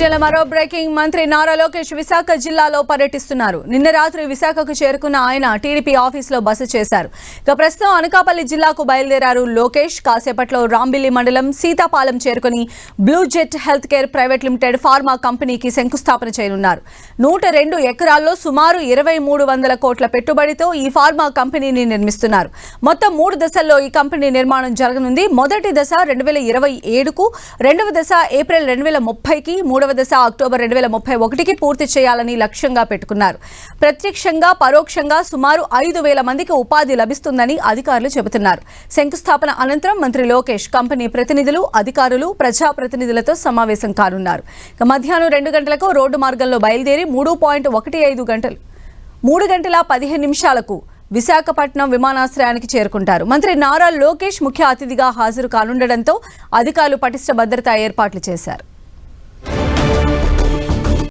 విషయంలో మరో బ్రేకింగ్. మంత్రి నారా లోకేష్ విశాఖ జిల్లాలో పర్యటిస్తున్నారు. నిన్న రాత్రి విశాఖకు చేరుకున్న ఆయన టీడీపీ ఆఫీసులో బస చేశారు. ఇక ప్రస్తుతం అనకాపల్లి జిల్లాకు బయలుదేరారు లోకేష్. కాసేపట్లో రాంబిల్లి మండలం సీతాపాలెం చేరుకుని blue jet health care private limited pharma కంపెనీకి శంకుస్థాపన చేయనున్నారు. 102 ఎకరాల్లో సుమారు 2300 కోట్ల పెట్టుబడితో ఈ ఫార్మా కంపెనీని నిర్మిస్తున్నారు. మొత్తం 3 దశల్లో ఈ కంపెనీ నిర్మాణం జరగనుంది. మొదటి దశ 2027కు, రెండవ దశ ఏప్రిల్ 2030కి, మూడవ దశ అక్టోబర్ 2031కి పూర్తి చేయాలని లక్ష్యంగా పెట్టుకున్నారు. ప్రత్యక్షంగా పరోక్షంగా సుమారు 5000 మందికి ఉపాధి లభిస్తుందని అధికారులు చెబుతున్నారు. శంకుస్థాపన అనంతరం మంత్రి లోకేష్ కంపెనీ ప్రతినిధులు, అధికారులు, ప్రజాప్రతినిధులతో సమావేశం కానున్నారు. మధ్యాహ్నం 2 గంటలకు రోడ్డు మార్గంలో బయలుదేరి 3 గంటల 15 నిమిషాలకు విశాఖపట్నం విమానాశ్రయానికి చేరుకుంటారు. మంత్రి నారా లోకేష్ ముఖ్య అతిథిగా హాజరు కానుండటంతో అధికారులు పటిష్ట భద్రతా ఏర్పాట్లు చేశారు.